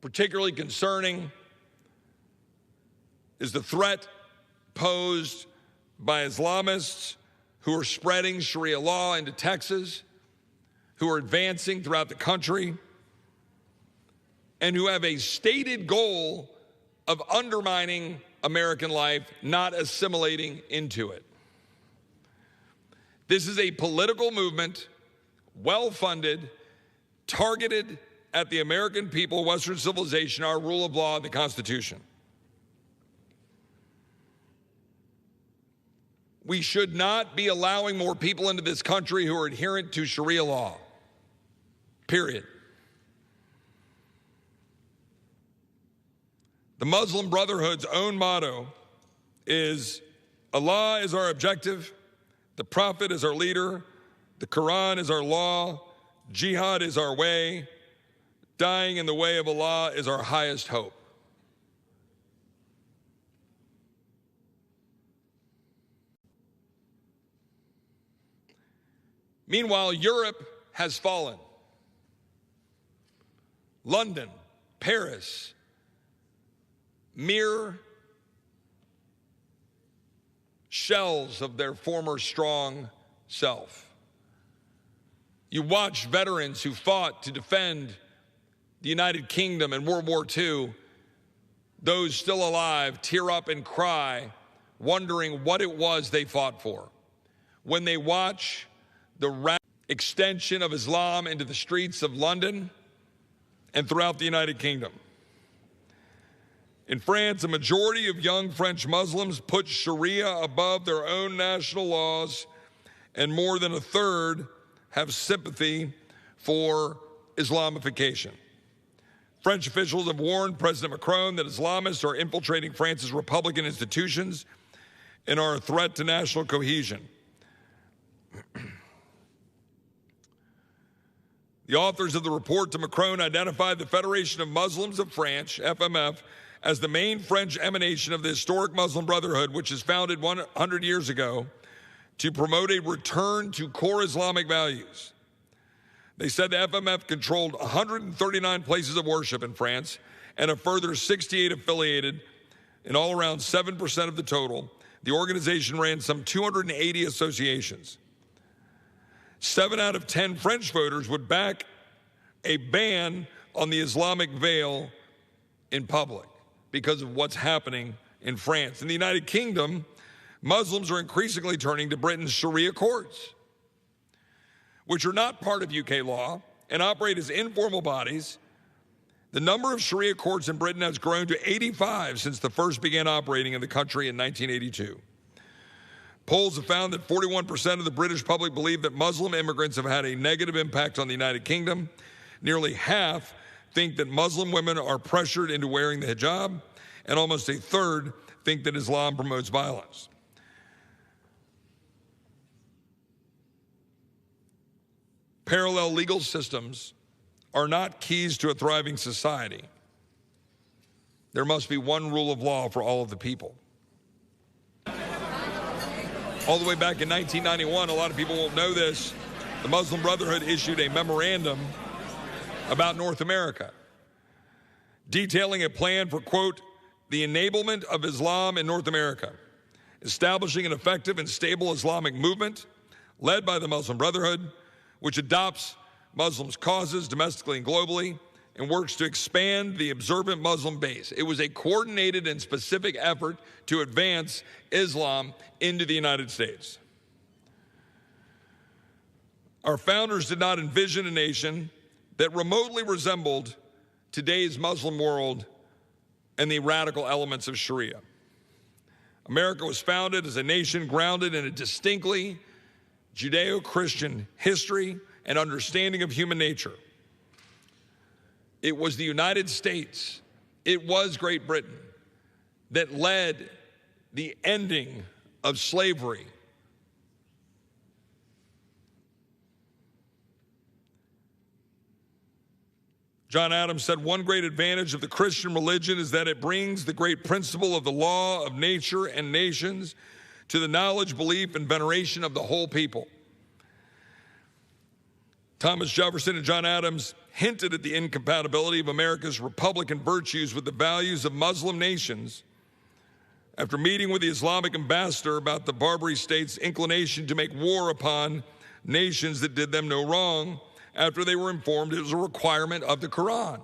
Particularly concerning is the threat posed by Islamists who are spreading Sharia law into Texas, who are advancing throughout the country, and who have a stated goal of undermining American life, not assimilating into it. This is a political movement, well-funded, targeted at the American people, Western civilization, our rule of law, and the Constitution. We should not be allowing more people into this country who are adherent to Sharia law, period. The Muslim Brotherhood's own motto is, Allah is our objective, the Prophet is our leader, the Quran is our law, jihad is our way, dying in the way of Allah is our highest hope. Meanwhile, Europe has fallen. London, Paris, mere shells of their former strong self. You watch veterans who fought to defend the United Kingdom in World War II, those still alive tear up and cry, wondering what it was they fought for. When they watch the extension of Islam into the streets of London and throughout the United Kingdom. In France, a majority of young French Muslims put Sharia above their own national laws, and more than a third have sympathy for Islamification. French officials have warned President Macron that Islamists are infiltrating France's Republican institutions and are a threat to national cohesion. The authors of the report to Macron identified the Federation of Muslims of France, FMF, as the main French emanation of the historic Muslim Brotherhood, which was founded 100 years ago to promote a return to core Islamic values. They said the FMF controlled 139 places of worship in France and a further 68 affiliated, in all around 7% of the total. The organization ran some 280 associations. 7 out of 10 French voters would back a ban on the Islamic veil in public because of what's happening in France. In the United Kingdom, Muslims are increasingly turning to Britain's Sharia courts, which are not part of UK law and operate as informal bodies. The number of Sharia courts in Britain has grown to 85 since the first began operating in the country in 1982. Polls have found that 41% of the British public believe that Muslim immigrants have had a negative impact on the United Kingdom. Nearly half think that Muslim women are pressured into wearing the hijab, and almost a third think that Islam promotes violence. Parallel legal systems are not keys to a thriving society. There must be one rule of law for all of the people. All the way back in 1991, a lot of people won't know this, the Muslim Brotherhood issued a memorandum about North America, detailing a plan for, quote, the enablement of Islam in North America, establishing an effective and stable Islamic movement led by the Muslim Brotherhood, which adopts Muslims' causes domestically and globally and works to expand the observant Muslim base. It was a coordinated and specific effort to advance Islam into the United States. Our founders did not envision a nation that remotely resembled today's Muslim world and the radical elements of Sharia. America was founded as a nation grounded in a distinctly Judeo-Christian history and understanding of human nature. It was the United States, it was Great Britain, that led the ending of slavery. John Adams said, one great advantage of the Christian religion is that it brings the great principle of the law of nature and nations to the knowledge, belief, and veneration of the whole people. Thomas Jefferson and John Adams hinted at the incompatibility of America's Republican virtues with the values of Muslim nations. After meeting with the Islamic ambassador about the Barbary state's inclination to make war upon nations that did them no wrong, after they were informed it was a requirement of the Quran.